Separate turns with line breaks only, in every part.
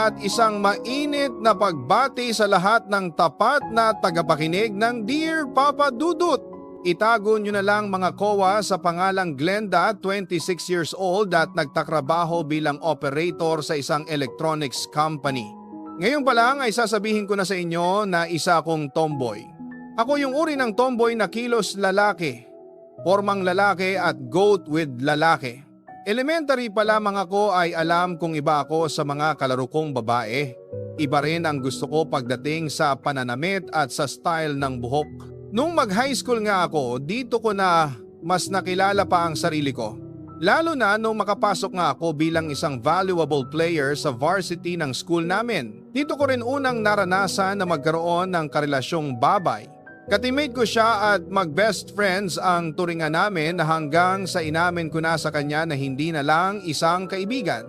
at isang mainit na pagbati sa lahat ng tapat na tagapakinig ng Dear Papa Dudut. Itago nyo na lang mga kowa sa pangalang Glenda, 26 years old at nagtatrabaho bilang operator sa isang electronics company. Ngayon pa lang ay sasabihin ko na sa inyo na isa akong tomboy. Ako yung uri ng tomboy na kilos lalaki, formang lalaki at goat with lalaki. Elementary pa lamang ako ay alam kung iba ako sa mga kalaro kong babae. Iba rin ang gusto ko pagdating sa pananamit at sa style ng buhok. Nung mag-high school nga ako, dito ko na mas nakilala pa ang sarili ko. Lalo na nung makapasok nga ako bilang isang valuable player sa varsity ng school namin. Dito ko rin unang naranasan na magkaroon ng karelasyong babay. Katimate ko siya at mag-best friends ang turingan namin hanggang sa inamin ko na sa kanya na hindi na lang isang kaibigan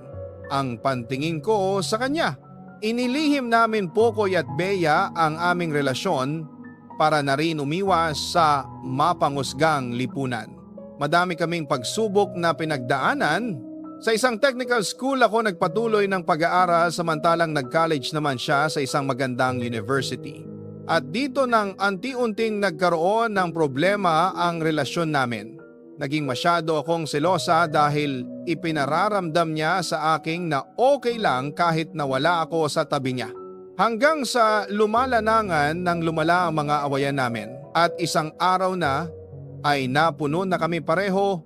ang pantingin ko sa kanya. Inilihim namin Pokoy at Bea ang aming relasyon para na rin umiwas sa mapangusgang lipunan. Madami kaming pagsubok na pinagdaanan. Sa isang technical school ako nagpatuloy ng pag-aaral samantalang nag-college naman siya sa isang magandang university. At dito nang anti-unting nagkaroon ng problema ang relasyon namin. Naging masyado akong selosa dahil ipinararamdam niya sa akin na okay lang kahit na wala ako sa tabi niya. Hanggang sa lumalanangan ng lumala ang mga awayan namin at isang araw na ay napuno na kami pareho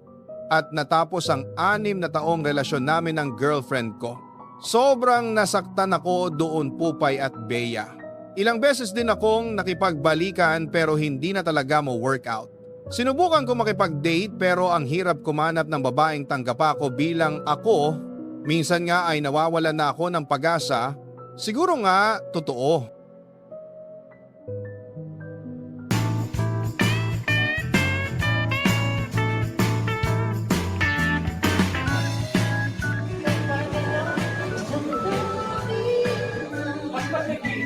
at natapos ang 6 na taong relasyon namin ng girlfriend ko. Sobrang nasaktan ako doon Pupay at Bea. Ilang beses din akong nakipagbalikan pero hindi na talaga mo workout. Sinubukan ko makipag-date pero ang hirap kumanap ng babaeng tanggap ako bilang ako. Minsan nga ay nawawalan na ako ng pag-asa. Siguro nga, totoo.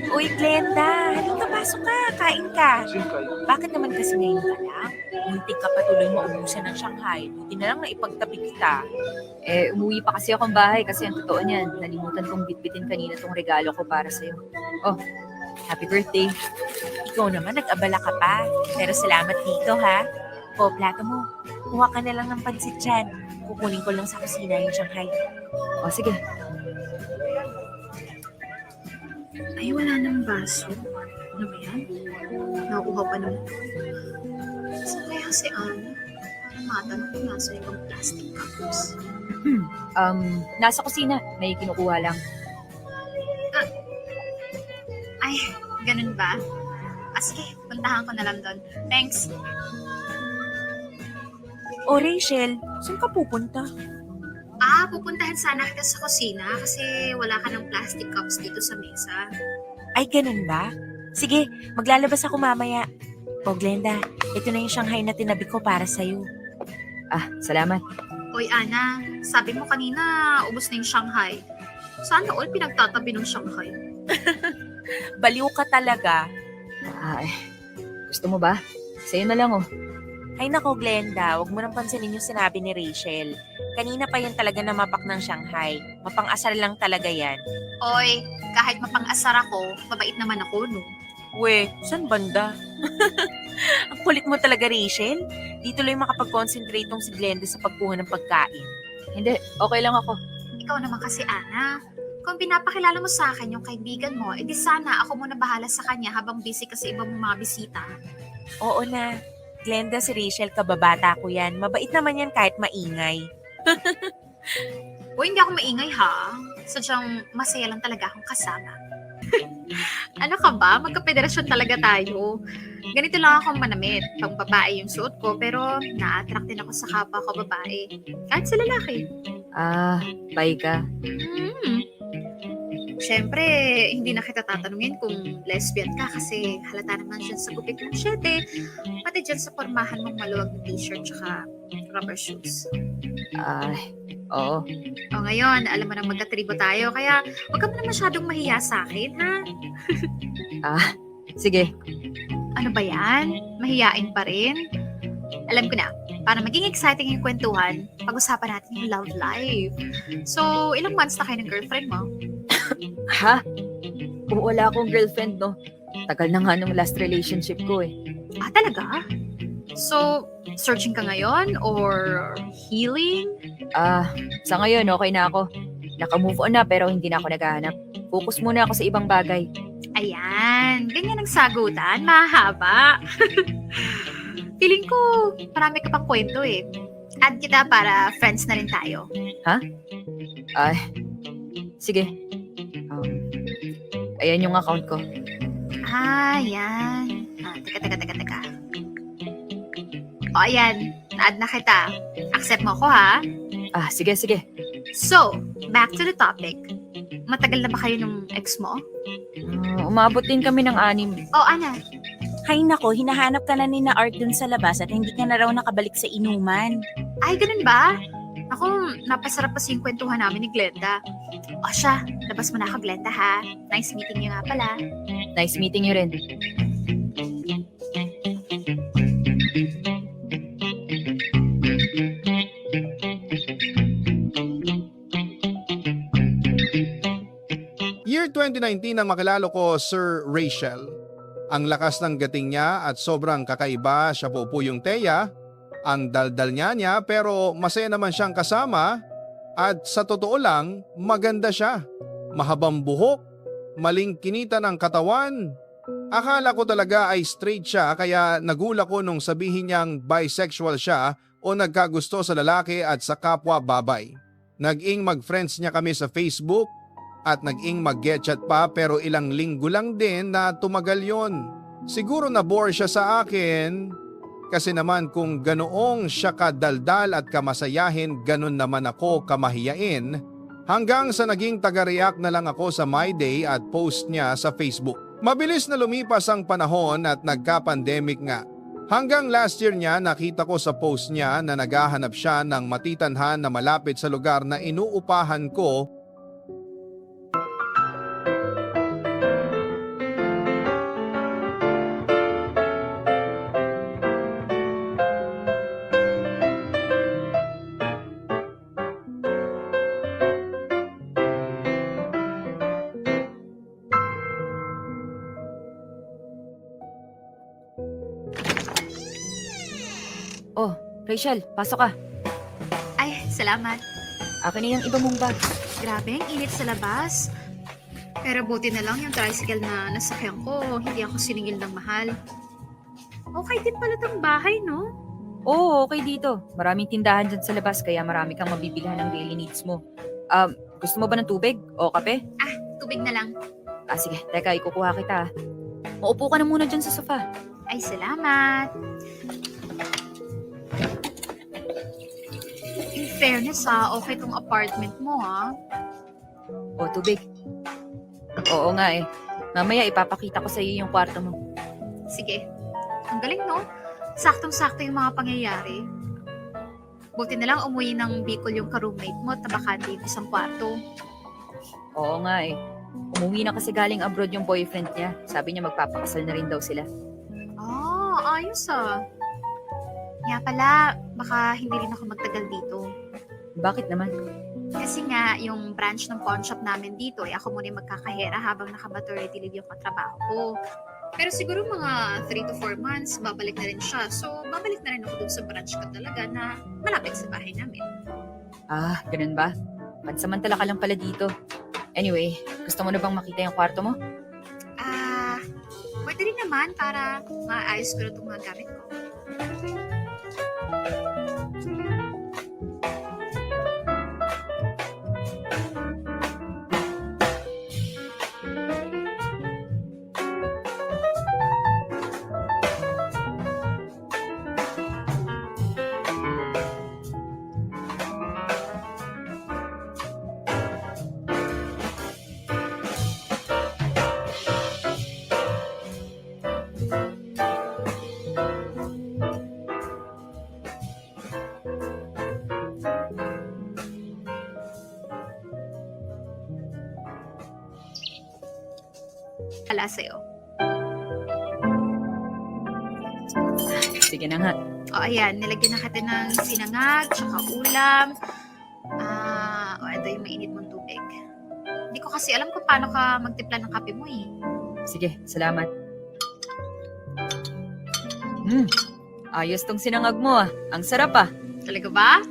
Uy, Glenda, halika pasok ka, kain ka. Bakit naman kasi ngayon ka lang? Muntik ka patuloy maubusan ng Shanghai. Buti na lang na ipagtabi kita.
Umuwi pa kasi akong bahay kasi ang totoo niyan, nalimutan kong bitbitin kanina tong regalo ko para sa'yo. Oh, happy birthday.
Ikaw naman, nag-abala ka pa. Pero salamat dito, ha? O, plato mo. Kuha ka na lang ng pansit dyan. Kukunin ko lang sa kusina yung Shanghai.
Oh, sige.
Ay, wala nang baso. Ano ba yan? Nakuha pa naman. Saan kaya si Anna? Parang matanong kung nasa ibang plastic cups.
Nasa kusina. May kinukuha lang.
Ay, ganun ba? Sige, puntahan ko na lang doon. Thanks.
O, Rachel, saan ka pupunta?
Pupuntahan sana kita sa kusina kasi wala ka ng plastic cups dito sa mesa.
Ay, ganun ba? Sige, maglalabas ako mamaya. O, Glenda, ito na yung Shanghai na tinabi ko para sa'yo.
Salamat.
Oy, Ana, sabi mo kanina ubos na yung Shanghai. Sana all pinagtatabi ng Shanghai.
Baliw ka talaga.
Gusto mo ba? Sa'yo na lang, oh.
Ay nako, Glenda, huwag mo nang pansinin yung sinabi ni Rachel. Kanina pa yan talaga namapak ng Shanghai. Mapang-asar lang talaga yan.
Oy, kahit mapang-asar ako, mabait naman ako, no?
We, saan banda? Ang kulit mo talaga, Rachel. Di tuloy makapag-concentrate tong si Glenda sa pagkuha ng pagkain.
Hindi, okay lang ako.
Ikaw naman kasi, Ana. Kung pinapakilala mo sa akin yung kaibigan mo, edi sana ako muna bahala sa kanya habang busy kasi iba mong mga bisita.
Oo na. Glenda, si Rachel, kababata ko yan. Mabait naman yan kahit maingay.
Uy, hindi ako maingay ha. Sadyang masaya lang talaga akong kasama. Ano ka ba? Magka-federasyon talaga tayo. Ganito lang akong manamit. Pang babae yung suot ko, pero na-attract din ako sa kapwa ko babae. Kahit sa lalaki.
Bye ka.
Siyempre, hindi na kita tatanungin kung lesbian ka kasi halata naman dyan sa gupit mong syete, pati dyan sa pormahan mong maluwag na t-shirt tsaka rubber shoes.
Oo.
O ngayon, alam mo na magkatribo tayo, kaya huwag ka mo na masyadong mahiya sa akin, ha?
Sige.
Ano ba yan? Mahiyain pa rin? Alam ko na, para maging exciting yung kwentuhan, pag-usapan natin yung love life. So, ilang months na kayo ng girlfriend mo?
Ha? Oo, wala akong girlfriend, no? Tagal na nga nung last relationship ko eh.
Ah, talaga? So, searching ka ngayon or healing?
Sa ngayon, okay na ako. Naka-move on na pero hindi na ako naghahanap. Focus muna ako sa ibang bagay.
Ayan, ganyan ang sagutan. Mahaba. Feeling ko, marami ka pang kwento eh. Add kita para friends na rin tayo.
Sige. Ayan yung account ko.
Ah, yan. Teka. O, ayan. Na-add na kita. Accept mo ko, ha?
Sige.
So, back to the topic. Matagal na ba kayo nung ex mo?
Umabot din kami ng 6.
O, Ana?
Hay nako, hinahanap ka na ni na Art dun sa labas at hindi ka na raw nakabalik sa inuman.
Ay, ganun ba? Ako, napasarap pa yung kwentuhan namin ni Glenda. O siya, labas mo na ako, Glenda, ha? Nice meeting you nga pala.
Nice meeting you rin.
Year 2019 nang makilala ko Sir Rachel. Ang lakas ng gating niya at sobrang kakaiba. Siya po yung Teya. Ang daldal niya pero masaya naman siyang kasama. At sa totoo lang, maganda siya. Mahabang buhok, maling kinita ng katawan. Akala ko talaga ay straight siya kaya nagula ko nung sabihin niyang bisexual siya o nagkagusto sa lalaki at sa kapwa babay. Nag-ing mag-friends niya kami sa Facebook at nag-ing mag-getchat pa pero ilang linggo lang din na tumagal yon. Siguro na-bore siya sa akin kasi naman kung ganoong siya kadaldal at kamasayahin ganon naman ako kamahiyain hanggang sa naging taga-react na lang ako sa My Day at post niya sa Facebook. Mabilis na lumipas ang panahon at nagka-pandemic nga. Hanggang last year niya nakita ko sa post niya na naghahanap siya ng matitanhan na malapit sa lugar na inuupahan ko.
Oh, Rachel, pasok ka.
Ay, salamat.
Akin na yung iba mong bag.
Grabe, ang init sa labas. Pero buti na lang yung tricycle na nasakyan ko, hindi ako siningil ng mahal. Okay din pala tong bahay, no?
Oo, okay dito. Maraming tindahan dyan sa labas kaya marami kang mabibilhan ng daily needs mo. Gusto mo ba ng tubig o kape?
Tubig na lang.
Sige, teka, ikukuha kita. Maupo ka na muna dyan sa sofa.
Ay, salamat. In fairness, okay tong apartment mo, ha?
O, tubig. Oo nga eh. Mamaya ipapakita ko sa iyo yung kwarto mo.
Sige. Ang galing, no? Saktong-sakto yung mga pangyayari. Buti na lang umuwi ng Bicol yung ka-roommate mo at nabakante yung isang kwarto.
Oo nga eh. Umuwi na kasi galing abroad yung boyfriend niya. Sabi niya magpapakasal na rin daw sila.
Ayos ah. Nga pala, baka hindi rin ako magtagal dito.
Bakit naman?
Kasi nga, yung branch ng pawn shop namin dito, ako muna yung magkakahera habang naka-maternity leave yung katrabaho ko. Pero siguro mga 3 to 4 months, babalik na rin siya. So, babalik na rin ako dun sa branch ko talaga na malapit sa bahay namin.
Ganun ba? Pansamantala ka lang pala dito. Anyway, gusto mo na bang makita yung kwarto mo?
Pwede rin naman para maayos ko na itong mga gamit ko. Wala sa'yo.
Sige na nga.
Ayan, nilagyan na kita ng sinangag, tsaka ulam. Ito yung mainit mong tubig. Hindi ko kasi alam kung paano ka magtimpla ng kape mo eh.
Sige, salamat. Ayos tong sinangag mo ah. Ang sarap ah.
Talaga ba?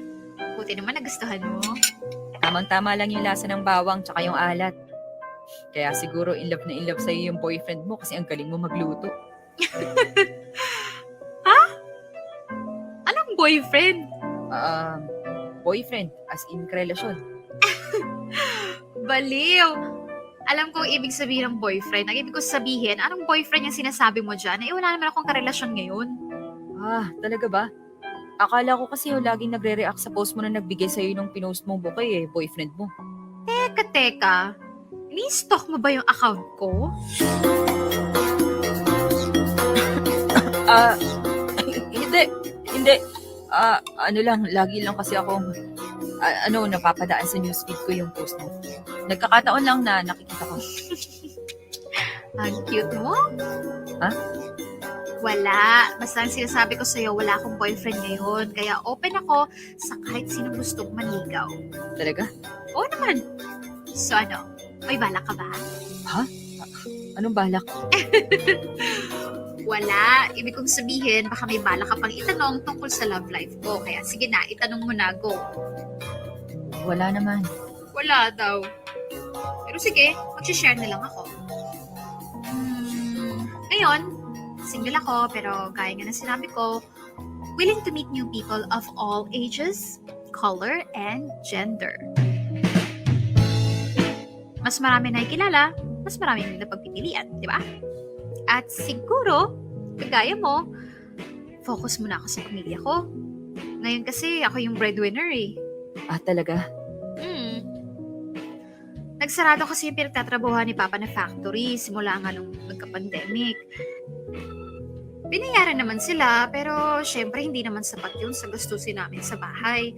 Buti naman nagustuhan mo.
Tamang-tama lang yung lasa ng bawang tsaka yung alat. Kaya siguro in love na in love sa'yo yung boyfriend mo kasi ang galing mo magluto.
Anong boyfriend?
Boyfriend, as in relasyon.
Baliw! Alam ko ang ibig sabihin ng boyfriend. Ang ibig ko sabihin, anong boyfriend yung sinasabi mo dyan? Eh, wala naman akong karelasyon ngayon.
Talaga ba? Akala ko kasi yung laging nagre-react sa post mo na nagbigay sa'yo nung pinost mong bouquet boyfriend mo.
Teka. Ini-stalk mo ba yung account ko?
Hindi. Ano lang, lagi lang kasi akong, napapadaan sa newsfeed ko yung post mo. Nagkakataon lang na nakikita ko.
Ang cute mo?
Ha?
Wala. Basta ang sinasabi ko sa'yo, wala akong boyfriend ngayon. Kaya open ako sa kahit sino gustong manigaw.
Talaga?
Oo naman. So ano, may balak ka ba?
Anong balak?
Wala. Ibig kong sabihin, baka may balak ka pang itanong tungkol sa love life ko. Kaya sige na, itanong mo na, go.
Wala naman.
Wala daw. Pero sige, mag-share na lang ako. Ngayon, single ako, pero gaya nga na sinabi ko, willing to meet new people of all ages, color, and gender. Mas marami na ikilala, mas marami na pagpipilian, di ba? At siguro, kagaya mo, focus muna ako sa pamilya ko. Ngayon kasi ako yung breadwinner eh.
Talaga?
Nagsarado kasi yung pinagtatrabuhan ni Papa na factory simula nga nung nagka-pandemic. Binayaran naman sila, pero syempre hindi naman sapat yun sa gastusin namin sa bahay.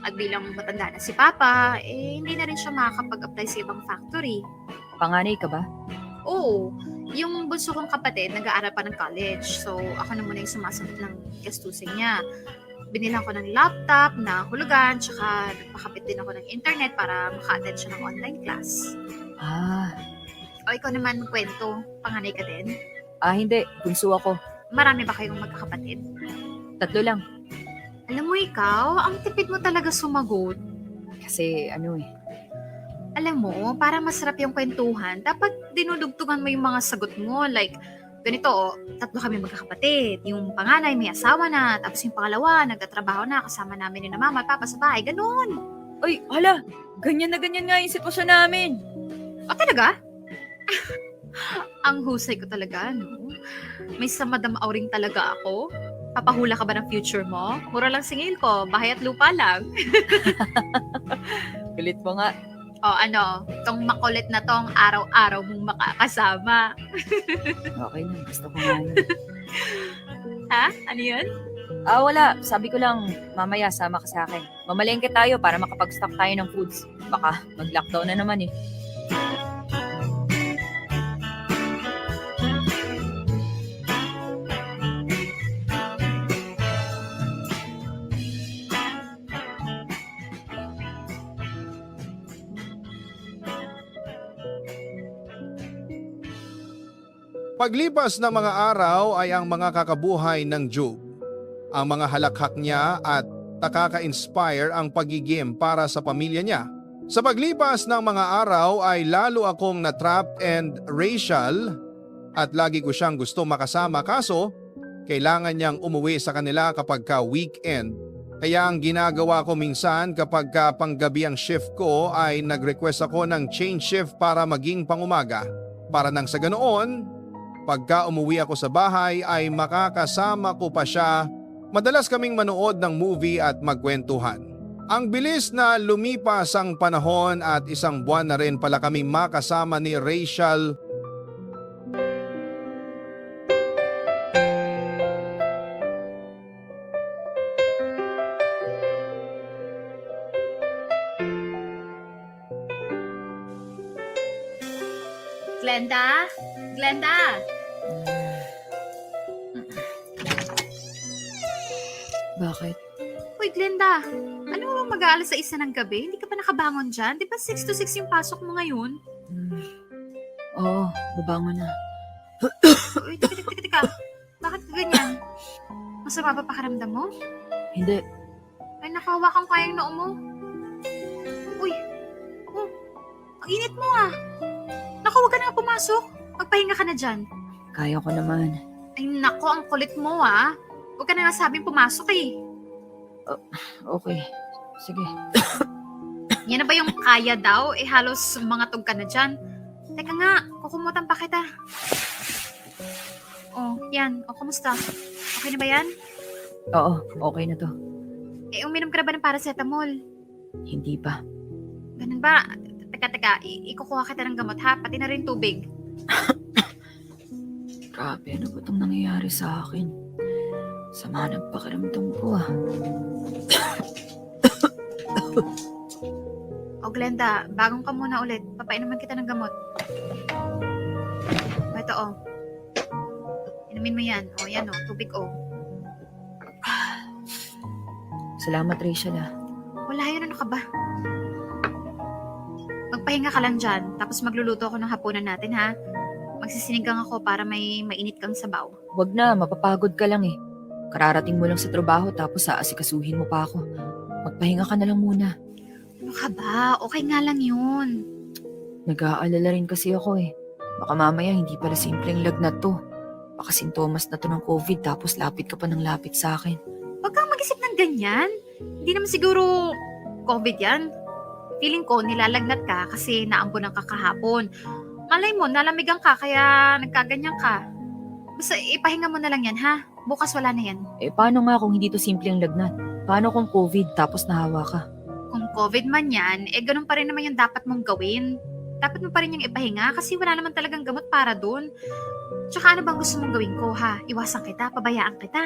At bilang matanda na si Papa, hindi na rin siya makakapag-apply sa ibang factory.
Panganay ka ba?
Oo, yung bunso kong kapatid nag-aaral pa ng college. So ako na muna yung sumasagot ng gastusin niya. Binilang ko ng laptop na hulugan, tsaka nagpakapit din ako ng internet para maka-attend siya ng online class. O ikaw naman kwento, panganay ka din?
Hindi. Bunso ako.
Marami ba kayong magkakapatid?
3 lang.
Alam mo ikaw, ang tipid mo talaga sumagot.
Kasi
Alam mo, para masarap yung kwentuhan, dapat dinudugtugan mo yung mga sagot mo. Like, ganito, 3 kami magkakapatid. Yung panganay may asawa na, tapos yung pangalawa nagtatrabaho na, kasama namin ni na mama at papa sa bahay. Ganun.
Ay, hala! Ganyan na ganyan nga yung sitwasyon namin.
O talaga? Ang husay ko talaga, no? May samadam auring talaga ako. Papahula ka ba ng future mo? Mura lang singil ko, bahay at lupa lang.
Galit mo nga.
O ano, tong makulit na tong araw-araw mong makakasama.
Okay na, gusto ko nga yun.
Ha? Ano yun?
Wala. Sabi ko lang, mamaya sama ka sa akin. Mamalengke tayo para makapag-stock tayo ng foods. Baka mag-lockdown na naman eh.
Paglipas ng mga araw ay ang mga kakabuhay ng Job. Ang mga halakhak niya at nakaka-inspire ang pagigim para sa pamilya niya. Sa paglipas ng mga araw ay lalo akong na-trapped and racial at lagi ko siyang gusto makasama kaso kailangan niyang umuwi sa kanila kapag ka weekend. Kaya ang ginagawa ko minsan kapag ka panggabi ang shift ko ay nag-request ako ng change shift para maging pangumaga. Para nang sa ganoon, pagka umuwi ako sa bahay ay makakasama ko pa siya. Madalas kaming manood ng movie at magkwentuhan. Ang bilis na lumipas ang panahon at 1 buwan na rin pala kami makasama ni Rachel.
Glenda? Glenda?
Bakit?
Uy, Glenda, ano ba mag-aalas sa 1 ng gabi? Hindi ka pa nakabangon dyan? Di ba 6 to 6 yung pasok mo ngayon?
Oo, babangon na.
Uy, teka. Bakit ka ganyan? Masama ba pakiramdam mo?
Hindi,
Ay, nakahawakan ko yung noo mo. Uy, oh, ang init mo ah. Naku, huwag ka na pumasok. Magpahinga ka na dyan.
kaya ko naman.
Ay, naku, ang kulit mo ah. Huwag ka na nga sabing pumasok eh.
Okay, sige.
Yan na ba yung kaya daw? Eh, halos mga tug ka na dyan. Teka nga, kukumutan pa kita. Oh, yan. O, kumusta? Okay na ba yan?
Oo, okay na to.
Eh, uminom ka na ba ng paracetamol?
Hindi pa.
Ganun ba? Teka. Ikukuha kita ng gamot ha? Pati na rin tubig.
Grabe, ano ba itong nangyayari sa akin? Sama ng pakiramdam ko ah.
O, Glenda, bagong ka muna ulit. Papainuman kita ng gamot. O, ito o. Inumin mo yan. O, yan o. Tubig o.
Salamat, Rachel ah.
Wala yun. Ano ka ba? Magpahinga ka lang dyan. Tapos magluluto ako ng hapunan natin ha. Magsisinigang ako para may mainit kang sabaw.
Wag na, mapapagod ka lang eh. Kararating mo lang sa trabaho tapos aasikasuhin mo pa ako. Magpahinga ka na lang muna.
Ano ka ba? Okay nga lang yun.
Nag-aalala rin kasi ako eh. Baka mamaya hindi pala simpleng lagnat to. Baka sintomas na to ng COVID tapos lapit ka pa ng lapit sa akin.
Huwag kang mag-isip ng ganyan. Hindi naman siguro COVID yan. Feeling ko nilalagnat ka kasi naambunan ka kahapon. Malay mo, nalamigan ka kaya nagkaganyan ka. Basta ipahinga mo na lang yan ha. Bukas wala na yan.
Eh paano nga kung hindi to simpleng lagnat? Paano kung COVID tapos nahawa ka?
Kung COVID man yan, eh ganun pa rin naman yung dapat mong gawin. Dapat mo pa rin yung ipahinga kasi wala naman talagang gamot para dun. Tsaka ano bang gusto mong gawin ko ha? Iwasan kita, pabayaan kita.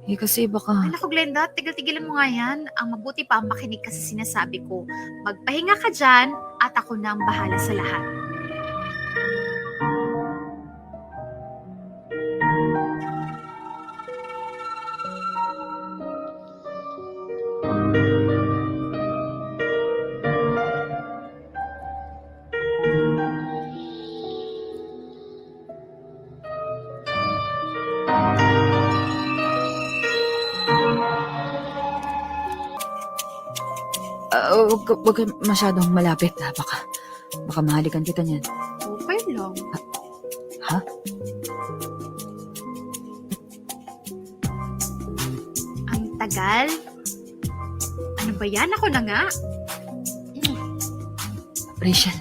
Eh kasi baka...
Ay naku Glenda, tigil-tigilan mo nga yan. Ang mabuti pa ang makinig ka sa sinasabi ko. Magpahinga ka dyan at ako na ang bahala sa lahat.
Wag ka masyadong malapit ha. Baka mahalikan kita niyan.
Okay lang.
Ha?
Ang tagal? Ano ba yan? Ako na nga.
Rachel,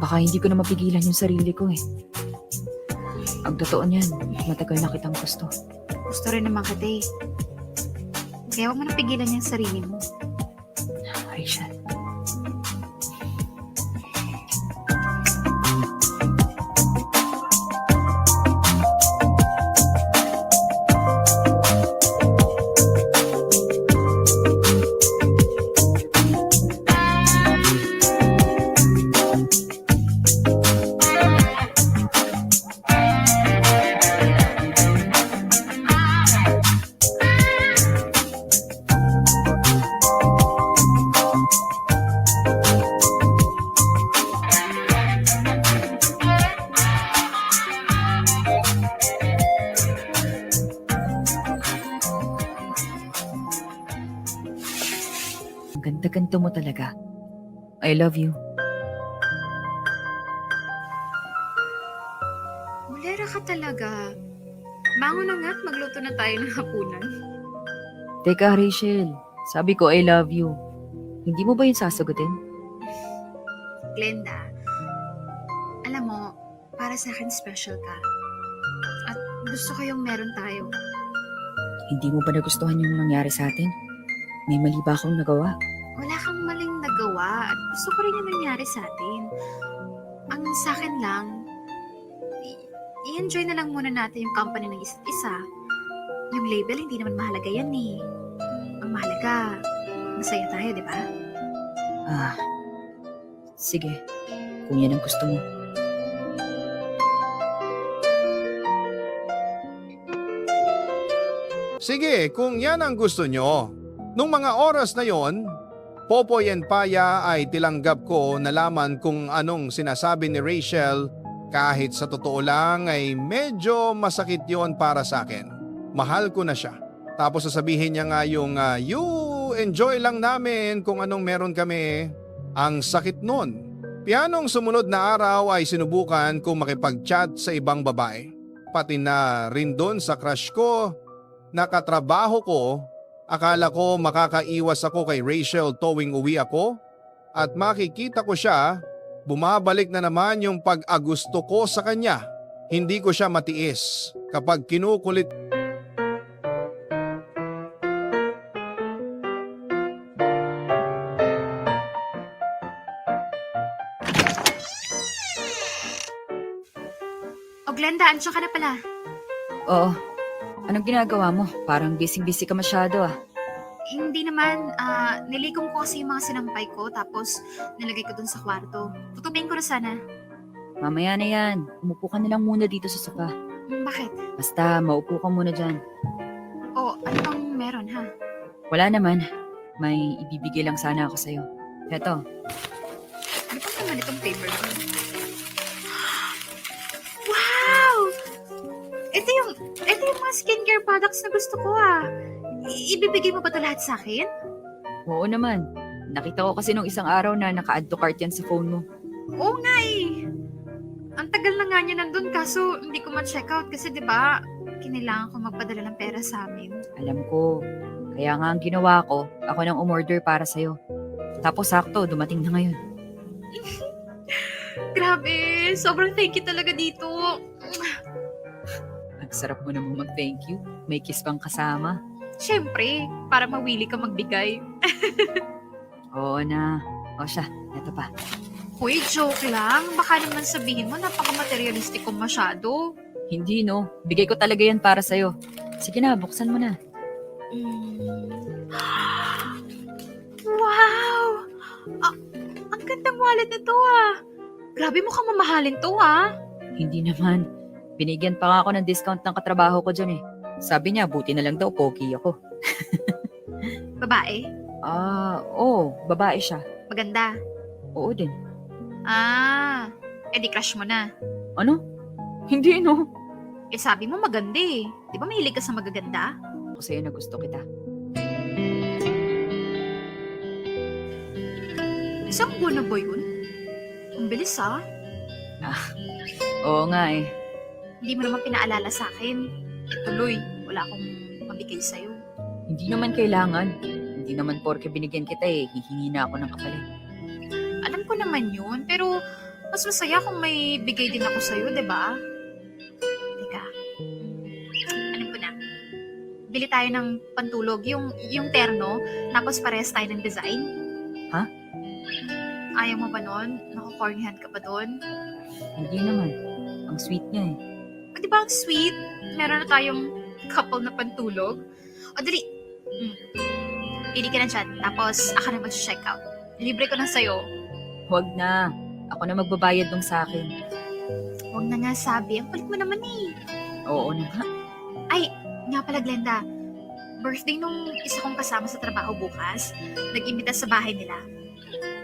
baka hindi ko na mapigilan yung sarili ko eh. Ang totoo niyan, matagal na kitang gusto.
Gusto rin naman kita eh. Kaya huwag mo nang pigilan yung sarili mo.
Rachel. Ang ganda-ganda mo talaga. I love you.
Mulera ka talaga. Bangon na nga at magluto na tayo ng hapunan.
Teka, Rachel. Sabi ko, I love you. Hindi mo ba yun sasagutin?
Glenda, alam mo, para sa akin special ka. At gusto ko yung meron tayo.
Hindi mo ba nagustuhan yung nangyari sa atin? May mali ba akong nagawa?
Wala kang maling nagawa at gusto ko rin yung nangyari sa atin. Ang sa akin lang, i-enjoy na lang muna natin yung company ng isa't isa. Yung label, hindi naman mahalaga yan eh. Ang mahalaga, masaya tayo, di ba?
Sige. Kung yan ang gusto mo.
Sige, kung yan ang gusto nyo. Nung mga oras na yon, Popoy and Paya ay tilanggap ko nalaman kung anong sinasabi ni Rachel kahit sa totoo lang ay medyo masakit yon para sa akin. Mahal ko na siya. Tapos sasabihin niya nga yung you enjoy lang namin kung anong meron kami. Ang sakit nun. Pianong sumunod na araw ay sinubukan kong makipag-chat sa ibang babae. Pati na rin doon sa crush ko, nakatrabaho ko, akala ko makakaiwas ako kay Rachel tuwing uwi ako at makikita ko siya, bumabalik na naman yung pag-agusto ko sa kanya. Hindi ko siya matiis kapag kinukulit.
O Glenda, andiyan ka na pala.
Oo. Anong ginagawa mo? Parang busy-busy ka masyado ah.
Hindi naman, niligom ko kasi yung mga sinampay ko tapos nilagay ko dun sa kwarto. Tutubin ko na sana.
Mamaya na yan. Umupo ka na lang muna dito sa sofa.
Bakit?
Basta, maupo ka muna dyan.
O, ano bang meron ha?
Wala naman. May ibibigay lang sana ako sa'yo. Eto,
Ano bang naman itong paper ko? Wow! Ito yung mga skincare products na gusto ko Ibibigay mo ba ito lahat sa akin?
oo naman. Nakita ko kasi nung isang araw na naka-add to cart yan sa phone mo.
Oo nga Ang tagal na nga niya nandun kaso hindi ko ma-check out kasi 'di ba kinailangan ko magpadala ng pera sa amin.
Alam ko. Kaya nga ang ginawa ko, ako nang umorder para sa'yo. Tapos sakto, dumating na ngayon.
Grabe, sobrang thank you talaga dito.
Ang sarap mo namang mag-thank you. May kiss pang kasama.
Siyempre, para mawili ka magbigay.
Oo na. O siya, eto pa.
Hoy, joke lang. Baka naman sabihin mo napaka-materialistic ko masyado.
Hindi no. Bigay ko talaga yan para sa'yo. Sige na, buksan mo na.
Wow! Ang gandang wallet na to Grabe mo kang mamahalin to
Hindi naman. Binigyan pa nga ako ng discount ng katrabaho ko dyan eh. Sabi niya, buti na lang daw, pogi ako.
Babae?
Oo, babae siya.
Maganda?
Oo din.
Edi crush mo na.
Ano? Hindi no.
Sabi mo maganda Di ba mahilig ka sa magaganda?
Ako sa'yo na gusto kita.
Isang buwan na ba yun? Ang bilis
Oo nga eh.
Hindi mo naman pinaalala sa akin. Tuloy, wala akong mabigay sa'yo.
Hindi naman kailangan. Hindi naman porke binigyan kita hihingi na ako ng kapalit.
Alam ko naman yun, pero mas masaya kung may bigay din ako sa'yo, di ba? Teka. Alam ko na. Bili tayo ng pantulog, yung terno, tapos parehas tayo ng design.
Ha?
Ayaw mo ba nun? Nakukornihan ka ba doon?
Hindi naman. Ang sweet niya eh.
Di ba ang sweet? Meron na tayong couple na pantulog. O dali. Pili ka na dyan. Tapos ako na mag-check out. Libre ko na sa'yo.
Huwag na. Ako na magbabayad nung sa akin.
Huwag na nga sabi. Ang kulit mo naman
Oo na nga.
Ay, nga pala Glenda. Birthday nung isa kong kasama sa trabaho bukas. Nag-imbita sa bahay nila.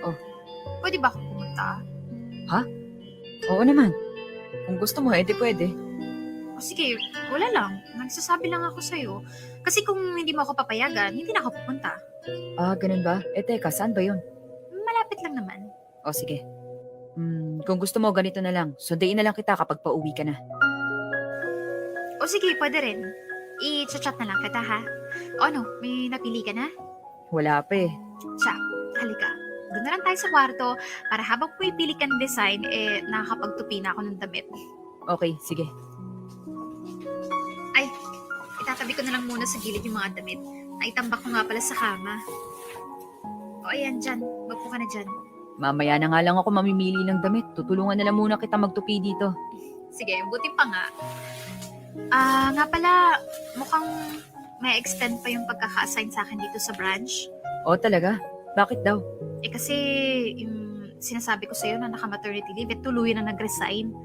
Oh.
Pwede ba akong pumunta?
Oo naman. Kung gusto mo, edi pwede.
O sige, wala lang. Nagsasabi lang ako sa'yo. Kasi kung hindi mo ako papayagan, hindi na ako pupunta.
Ganun ba? Teka, saan ba yun?
Malapit lang naman.
O sige. Kung gusto mo, ganito na lang. Sundayin na lang kita kapag pauwi ka na.
O sige, pwede rin. I-chat na lang kita ha. O ano, may napili ka na?
Wala pa eh.
Siya, halika. Doon na lang tayo sa kwarto para habang pumipili ka ng design, nakakapagtupi na ako ng damit.
Okay, sige.
Itatabi ko na lang muna sa gilid yung mga damit. Naitambak ko nga pala sa kama. O ayan, dyan. Magpo ka na dyan.
Mamaya na nga lang ako mamimili ng damit. Tutulungan na lang muna kita magtupi dito.
Sige, buti pa nga. Nga pala, mukhang may extend pa yung pagkaka-assign sa akin dito sa branch.
O talaga? Bakit daw?
Kasi yung sinasabi ko sa'yo na naka-maternity leave, tuluyan na nag-resign.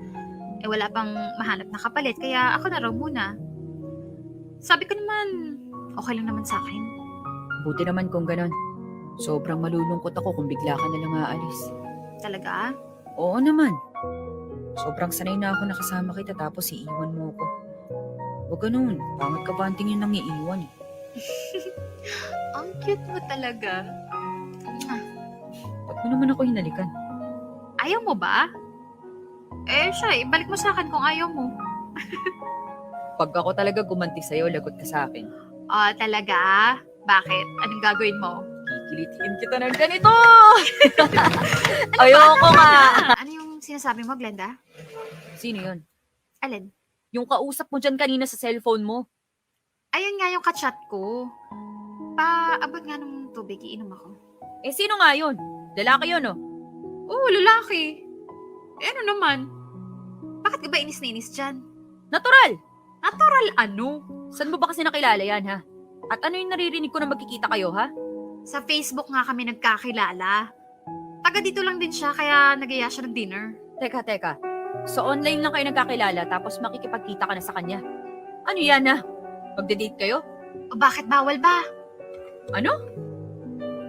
Wala pang mahanap na kapalit, kaya ako na raw muna. Sabi ko naman, okay lang naman sa akin.
Buti naman kung ganon. Sobrang malulungkot ako kung bigla ka na lang aalis.
Talaga?
Oo naman. Sobrang sanay na ako nakasama kita tapos iiwan mo ako. Huwag ganun. Pangit ka banting yun nang iiwan eh.
Ang cute mo talaga.
Ba't mo naman ako hinalikan?
Ayaw mo ba? Siya, ibalik mo sa akin kung ayaw mo.
Pag ako talaga gumanti sa'yo, lagot ka sa akin.
Talaga? Bakit? Anong gagawin mo?
Kikilitin kita ng ganito! Ayoko nga!
Ano yung sinasabi mo, Glenda?
Sino yun?
Alin?
Yung kausap mo dyan kanina sa cellphone mo.
Ayun nga yung kachat ko. Paabot nga ng tubig, iinom ako.
Sino nga yun? Lalaki yun, oh.
Oo, lalaki. Ano naman? Bakit ka ba inis na inis dyan?
Natural!
Natural ano?
Saan mo ba kasi nakilala yan, ha? At ano yung naririnig ko na magkikita kayo, ha?
Sa Facebook nga kami nagkakilala. Taga dito lang din siya, kaya nagaya siya ng dinner.
Teka. So online lang kayo nagkakilala tapos makikipagkita ka na sa kanya. Ano yan, ha? Magde-date kayo?
O bakit bawal ba?
Ano?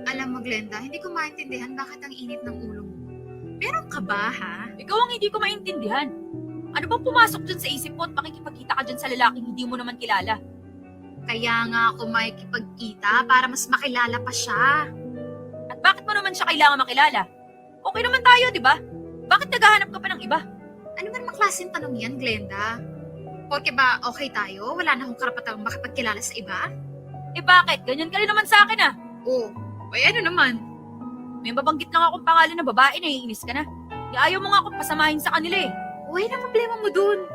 Alam mo, Glenda, hindi ko maintindihan bakit ang init ng ulo mo. Meron ka ba, ha?
Ikaw ang hindi ko maintindihan. Ano bang pumasok dyan sa isip mo at makikipagkita ka dyan sa lalaking hindi mo naman kilala?
Kaya nga ako makikipagkita para mas makilala pa siya.
At bakit mo naman siya kailangan makilala? Okay naman tayo, di ba? Bakit naghahanap ka pa ng iba?
Ano ba namang klaseng tanong yan, Glenda? Porque ba okay tayo? Wala na akong karapatang makipagkilala sa iba?
Bakit? Ganyan ka rin naman sa akin,
Oo. Ano naman?
May mabanggit lang akong pangalan na babae, naiinis ka na. Ayaw mo nga akong pasamahin sa kanila eh.
Ano problema mo dun?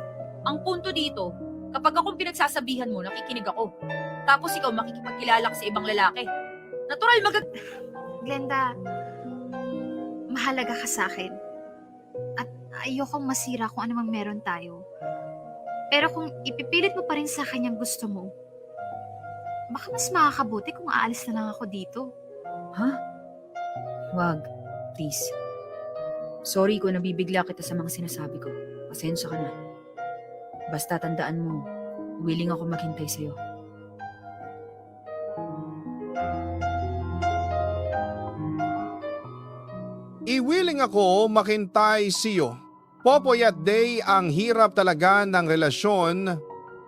Ang punto dito, kapag akong pinagsasabihan mo, nakikinig ako. Tapos ikaw makikipagkilala ka sa ibang lalaki. Natural
Glenda, mahalaga ka sa akin. At ayokong masira kung ano mang meron tayo. Pero kung ipipilit mo pa rin sa akin yung gusto mo, baka mas makakabuti kung aalis na lang ako dito.
Wag, please. Sorry kung nabibigla kita sa mga sinasabi ko. Pasensya ka na. Basta tandaan mo, willing ako maghintay sa'yo.
Iwiling ako makintay siyo. Popoy at Day, ang hirap talaga ng relasyon,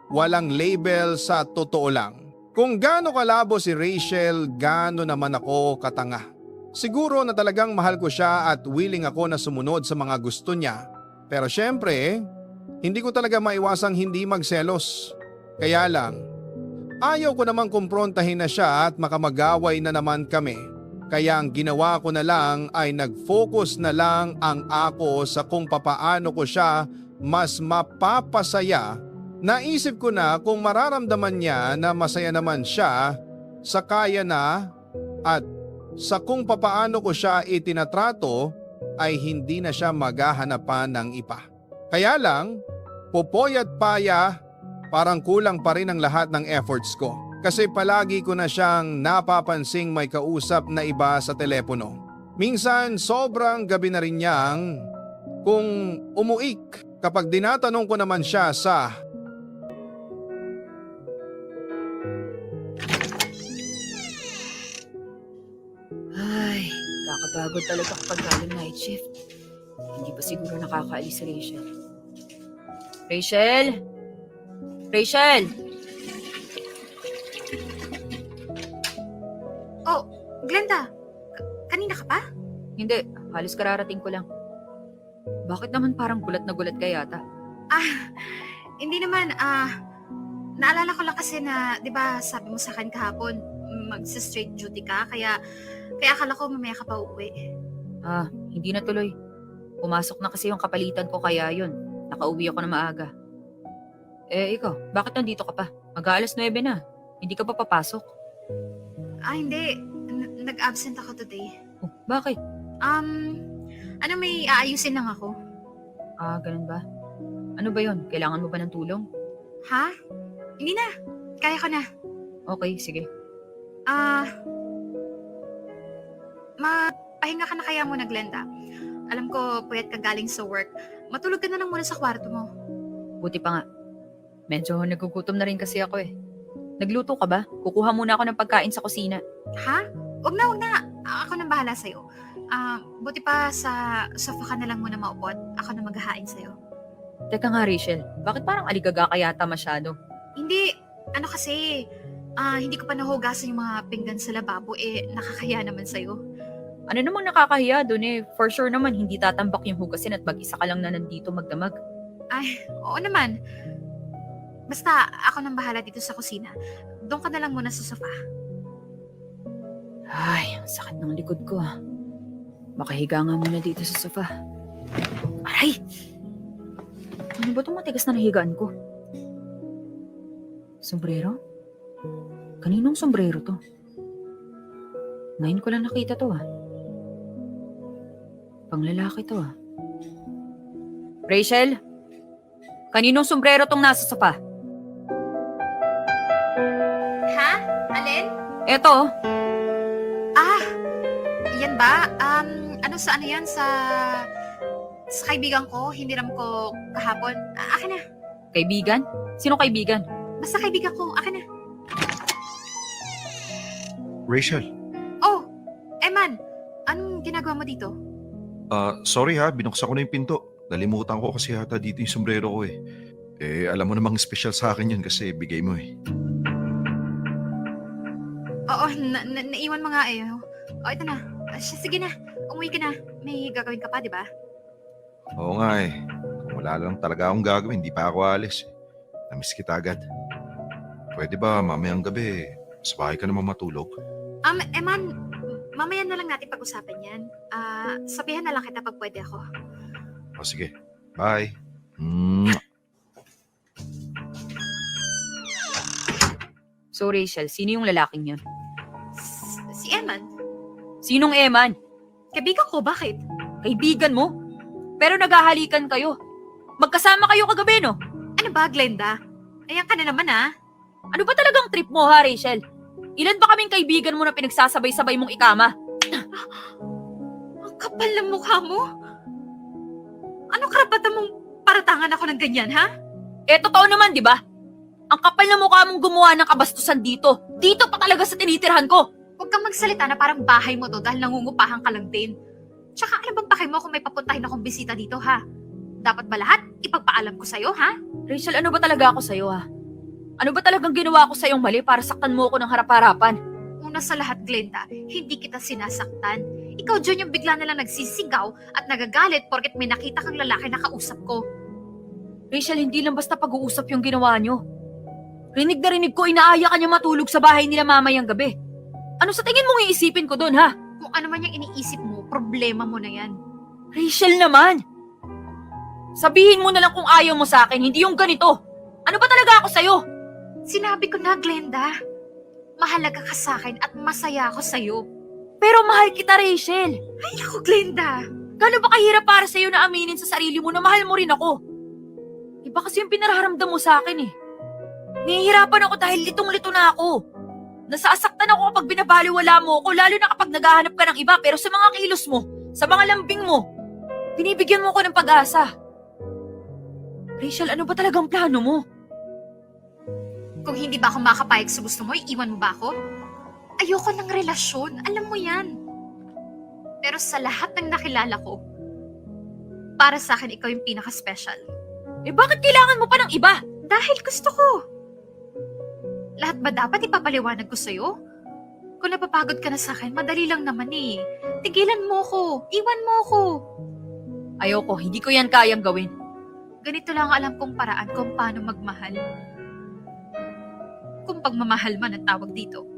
walang label sa totoo lang. Kung gaano kalabo si Rachel, gaano naman ako katanga. Siguro na talagang mahal ko siya at willing ako na sumunod sa mga gusto niya. Pero syempre, hindi ko talaga maiwasang hindi magselos. Kaya lang, ayaw ko namang kumprontahin na siya at makamagaway na naman kami. Kaya ang ginawa ko na lang ay nag-focus na lang ang ako sa kung papaano ko siya mas mapapasaya. Naisip ko na kung mararamdaman niya na masaya naman siya sa kaya na at sa kung papaano ko siya itinatrato ay hindi na siya maghahanapan ng iba. Kaya lang, Popoy at Paya, parang kulang pa rin ang lahat ng efforts ko. Kasi palagi ko na siyang napapansing may kausap na iba sa telepono. Minsan sobrang gabi na rin niyang kung umuik kapag dinatanong ko naman siya sa
Ay, kakapagod talaga kapag galing night shift. Hindi pa siguro nakakaalis si Rachel. Rachel? Rachel!
Glenda, kanina ka pa?
Hindi, halos kararating ko lang. Bakit naman parang gulat na gulat ka yata?
Hindi naman, naalala ko lang kasi na, di ba sabi mo sa akin kahapon, magsa-straight duty ka, kaya akala ko mamaya ka pa uuwi.
Hindi na tuloy. Pumasok na kasi yung kapalitan ko kaya yun. Nakauwi ako na maaga. Ikaw, bakit nandito ka pa? Mag-aalas 9 na. Hindi ka pa papasok?
Hindi. Nag-absent ako today.
Oh, bakit?
May aayusin lang ako.
Ganun ba? Ano ba yun? Kailangan mo ba ng tulong?
Ha? Hindi na. Kaya ko na.
Okay, sige.
Pahinga ka na kaya muna, Glenda. Alam ko, puyat ka galing sa work. Matulog ka na lang muna sa kwarto mo.
Buti pa nga. Medyo nagugutom na rin kasi ako eh. Nagluto ka ba? Kukuha muna ako ng pagkain sa kusina.
Ha? Wag na. Ako nang bahala sa'yo. Buti pa sa sofa ka na lang muna maupo at ako na maghahain sa'yo.
Teka nga, Rachel. Bakit parang aligaga ka yata masyado?
Hindi, kasi, hindi ko pa nahugasan yung mga pinggan sa lababo, nakakaya naman sa'yo.
Ano namang nakakahiya doon eh? For sure naman, hindi tatambak yung hugasin at mag-isa ka lang na nandito magdamag.
Ay, oo naman. Basta, ako nang bahala dito sa kusina. Doon ka na lang muna sa sofa.
Ay, ang sakit ng likod ko ah. Makahiga nga muna dito sa sofa. Aray! Ano ba itong matigas na nahigaan ko? Sombrero? Kaninong sombrero to? Ngayon ko lang nakita to ah. Panglalaki to ah. Rachel? Kaninong sombrero tong nasa sofa?
Ha? Alin?
Eto oh.
Yan ba? Ano yan? Sa kaibigan ko, hiniram ko kahapon. Akin na.
Kaibigan? Sino kaibigan?
Basta kaibigan ko, akin na.
Rachel,
Oh, Eman, anong ginagawa mo dito?
sorry ha, binuksan ko na yung pinto. Nalimutan ko kasi yata dito yung sombrero ko eh. Alam mo namang special sa akin yun kasi bigay mo eh.
Oo, naiwan mo nga eh. Ito na. Sige na, umuwi ka na. May gagawin ka pa, di ba?
Oo nga eh. Kung wala lang talaga akong gagawin, hindi pa ako alis. Namiss kita agad. Pwede ba mamayang gabi, sa bahay ka naman matulog?
Eman, mamaya na lang natin pag-usapan yan. Sabihan na lang kita pag pwede ako.
O sige, bye.
So Rachel, sino yung lalaking yun?
Si Eman,
Sinong Eman?
kaibigan ko, bakit?
Kaibigan mo? Pero naghahalikan kayo. Magkasama kayo kagabi, no?
Ano ba, Glenda? Ayan ka na naman,
Ano ba talagang trip mo, ha, Rachel? Ilan ba kaming kaibigan mo na pinagsasabay-sabay mong ikama?
Ang kapal ng mukha mo. Ano karapatan mong paratangan ako ng ganyan, ha?
Totoo naman, di ba? Ang kapal na mukha mong gumawa ng kabastusan dito. Dito pa talaga sa tinitirhan ko.
Huwag kang magsalita na parang bahay mo to dahil nangungupahan ka lang din. Tsaka ano bang pake mo kung may papuntahin akong bisita dito, ha? Dapat ba lahat ipagpaalam ko sa'yo, ha?
Rachel, ano ba talaga ako sa'yo, ha? Ano ba talagang ginawa ko sa'yong mali para saktan mo ako ng harap-harapan?
Una sa lahat, Glenda, hindi kita sinasaktan. Ikaw dyan yung bigla nalang nagsisigaw at nagagalit porket may nakita kang lalaki na kausap ko.
Rachel, hindi lang basta pag-uusap yung ginawa nyo. Rinig na rinig ko, inaaya ka niya matulog sa bahay nila mamayang gabi. Ano sa tingin mong iisipin ko doon, ha?
Kung ano man yung iniisip mo, problema mo na yan.
Rachel naman! Sabihin mo na lang kung ayaw mo sa akin, hindi yung ganito. Ano ba talaga ako sa'yo?
Sinabi ko na, Glenda. Mahalaga ka sa akin at masaya ako sa'yo.
Pero mahal kita, Rachel.
Ay, ako, Glenda.
Gano'n ba kahirap para sa'yo na aminin sa sarili mo na mahal mo rin ako? Iba kasi yung pinararamdam mo sa akin eh. Nahihirapan ako dahil litong-lito na ako. Nasasaktan ako kapag binabaliwala mo ako, lalo na kapag naghahanap ka ng iba. Pero sa mga kilos mo, sa mga lambing mo, binibigyan mo ako ng pag-asa. Rachel, ano ba talagang plano mo?
Kung hindi ba ako makapayag sa gusto mo, iiwan mo ba ako? Ayoko ng relasyon, alam mo yan. Pero sa lahat ng nakilala ko, para sa akin ikaw yung pinaka-special.
Bakit kailangan mo pa ng iba?
Dahil gusto ko. Lahat ba dapat ipapaliwanag ko sa'yo? Kung napapagod ka na sa akin, madali lang naman eh. Tigilan mo ko, iwan mo ko.
Ayoko, hindi ko yan kayang gawin.
Ganito lang ang alam kong paraan kung paano magmahal. Kung pagmamahal man ang tawag dito.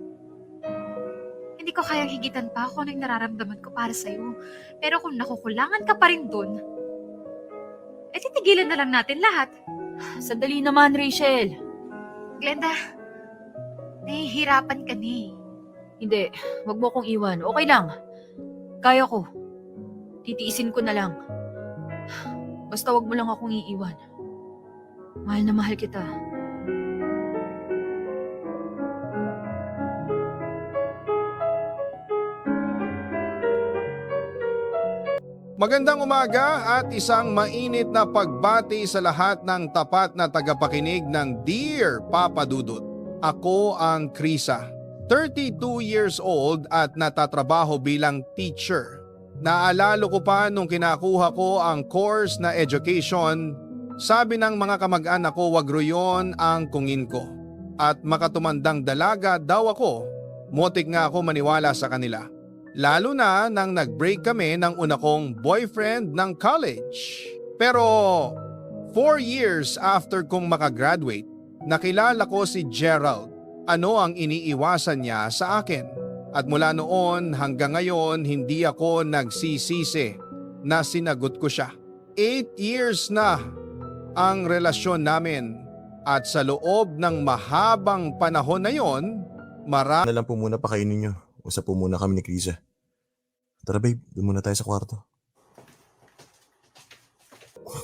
Hindi ko kayang higitan pa kung ano yung nararamdaman ko para sa'yo. Pero kung nakukulangan ka pa rin dun, titigilan na lang natin lahat.
Sandali naman, Rachel.
Glenda, nahihirapan ka ni.
Hindi, wag mo kong iwan. Okay lang. Kaya ko. Titiisin ko na lang. Basta wag mo lang akong iiwan. Mahal na mahal kita.
Magandang umaga at isang mainit na pagbati sa lahat ng tapat na tagapakinig ng Dear Papa Dudut. Ako ang Krisa. 32 years old at natatrabaho bilang teacher. Naalala ko pa nung kinakuha ko ang course na education, sabi ng mga kamag-anak ko wag royon ang kungin ko. At makatumandang dalaga daw ako, motik nga ako maniwala sa kanila. Lalo na nang nag-break kami ng una kong boyfriend ng college. Pero 4 years after kong makagraduate, nakilala ko si Gerald. Ano ang iniiwasan niya sa akin? At mula noon hanggang ngayon hindi ako nagsisisi na sinagot ko siya. 8 years na ang relasyon namin at sa loob ng mahabang panahon na yon,
Na lang po muna pakainin nyo. Usap po muna kami ni Krisa. Tara babe, doon muna tayo sa kwarto.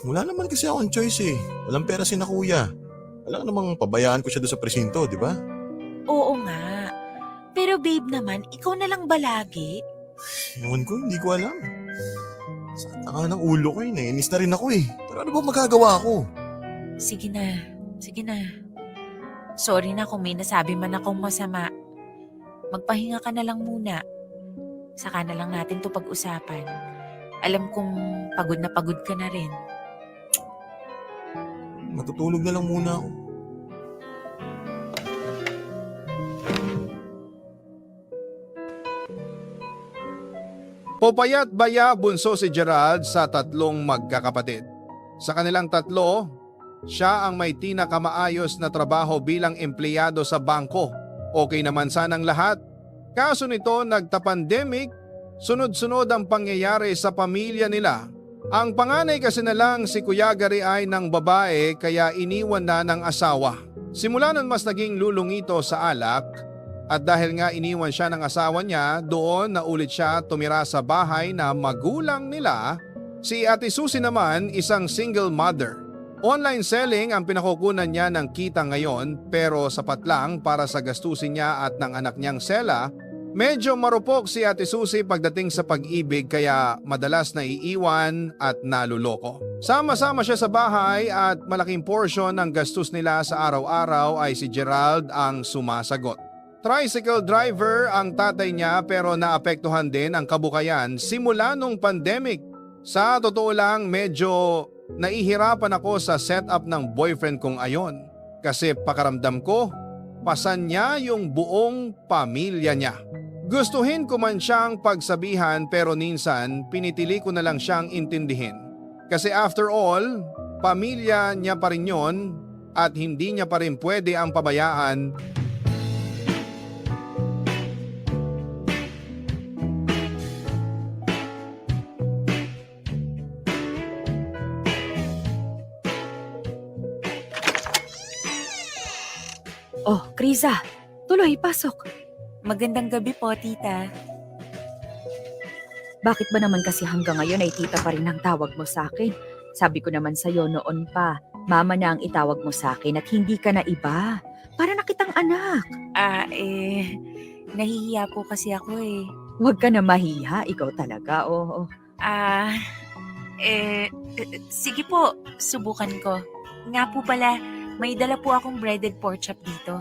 Wala naman kasi akong choice eh. Walang pera si na kuya. Wala namang pabayaan ko siya doon sa presinto, di ba?
Oo nga. Pero babe naman, ikaw na lang ba lagi?
Ewan ko, hindi ko alam. Sakit na nga ng ulo ko eh. Nainis na rin ako eh. Pero ano ba magagawa ko?
Sige na. Sorry na kung may nasabi man akong masama. Magpahinga ka na lang muna. Saka na lang natin to pag-usapan. Alam kong pagod na pagod ka na rin.
Matutulog na lang muna ako.
Popayat baya bunso si Gerald sa tatlong magkakapatid. Sa kanilang tatlo, siya ang may tinakamaayos na trabaho bilang empleyado sa bangko. Okay naman sanang lahat. Kaso nito nagta-pandemic, sunod-sunod ang pangyayari sa pamilya nila. Ang panganay kasi na lang si Kuya Gary ay ng babae kaya iniwan na ng asawa. Simula nun mas naging lulong ito sa alak. At dahil nga iniwan siya ng asawa niya, doon na ulit siya tumira sa bahay na magulang nila. Si Ate Susie naman isang single mother. Online selling ang pinakukunan niya ng kita ngayon pero sapat lang para sa gastusin niya at ng anak niyang Sela. Medyo marupok si Ate Susie pagdating sa pag-ibig kaya madalas na iiwan at naluloko. Sama-sama siya sa bahay at malaking porsyon ng gastos nila sa araw-araw ay si Gerald ang sumasagot. Tricycle driver ang tatay niya pero naapektuhan din ang kabukayan simula nung pandemic. Sa totoo lang medyo naihirapan ako sa setup ng boyfriend kong ayon. Kasi pakaramdam ko, pasan niya yung buong pamilya niya. Gustuhin ko man siyang pagsabihan pero minsan pinitili ko na lang siyang intindihin. Kasi after all, pamilya niya pa rin yun at hindi niya pa rin pwede ang pabayaan.
Oh, Krisa, tuloy, pasok.
Magandang gabi po, tita.
Bakit ba naman kasi hanggang ngayon ay tita pa rin ang tawag mo sa akin? Sabi ko naman sa'yo noon pa, mama na ang itawag mo sa akin at hindi ka na iba. Para na kitang anak.
Nahihiya po kasi ako eh.
Huwag ka na mahiha, ikaw talaga, oo.
Sige po, subukan ko. Nga po pala, may dala po akong breaded pork chop dito.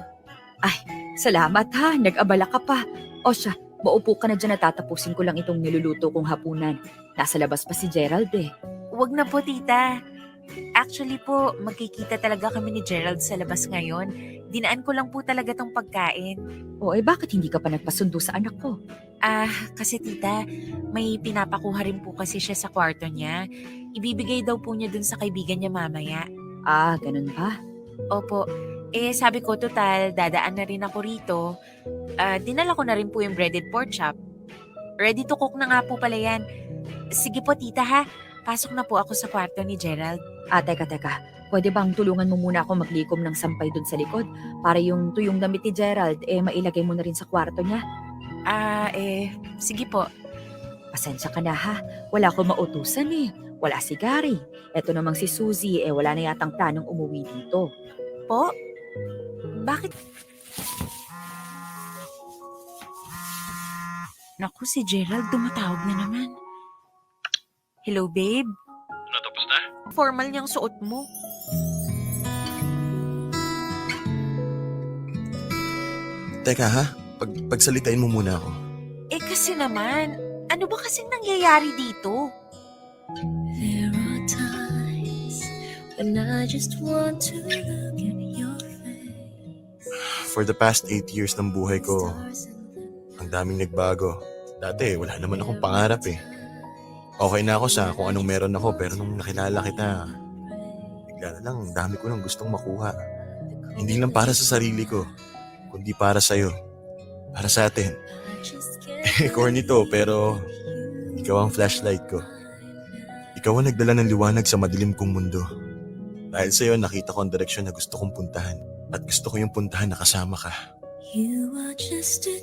Salamat ha, nag-abala ka pa. O siya, maupo ka na dyan at tatapusin ko lang itong niluluto kong hapunan. Nasa labas pa si Gerald eh.
Huwag na po, tita. Actually po, magkikita talaga kami ni Gerald sa labas ngayon. Dinaan ko lang po talaga tong pagkain.
O bakit hindi ka pa nagpasundo sa anak ko?
Kasi tita, may pinapakuha rin po kasi siya sa kwarto niya. Ibibigay daw po niya dun sa kaibigan niya mamaya.
Ganun ba?
Opo. Sabi ko, total, dadaan na rin ako rito. Dinala ko na rin po yung breaded pork chop. Ready to cook na nga po pala yan. Sige po, tita ha. Pasok na po ako sa kwarto ni Gerald.
Teka. Pwede bang tulungan mo muna ako maglikom ng sampay dun sa likod? Para yung tuyong damit ni Gerald, mailagay mo na rin sa kwarto niya.
Sige po.
Pasensya ka na ha. Wala ko mautusan eh. Wala si Gary. Eto namang si Susie, wala na yatang planong umuwi dito.
Po? Bakit? Naku, si Gerald tumatawag na naman. Hello, babe?
Natapos na?
Formal niyang suot mo.
Teka ha, pagsalitain mo muna ako.
Eh kasi naman, ano ba kasing nangyayari dito?
There are times when I just want to look at your face.
For the past 8 years ng buhay ko, ang daming nagbago. Dati, wala naman akong pangarap eh. Okay na ako sa kung anong meron ako, pero nung nakilala kita, bigla na lang, ang dami ko nang gustong makuha. Hindi lang para sa sarili ko, kundi para sa'yo. Para sa atin. Corny to, pero ikaw ang flashlight ko. Ikaw ang nagdala ng liwanag sa madilim kong mundo. Dahil sa'yo, nakita ko ang direksyon na gusto kong puntahan. At gusto ko yung puntahan na kasama ka.
You are just a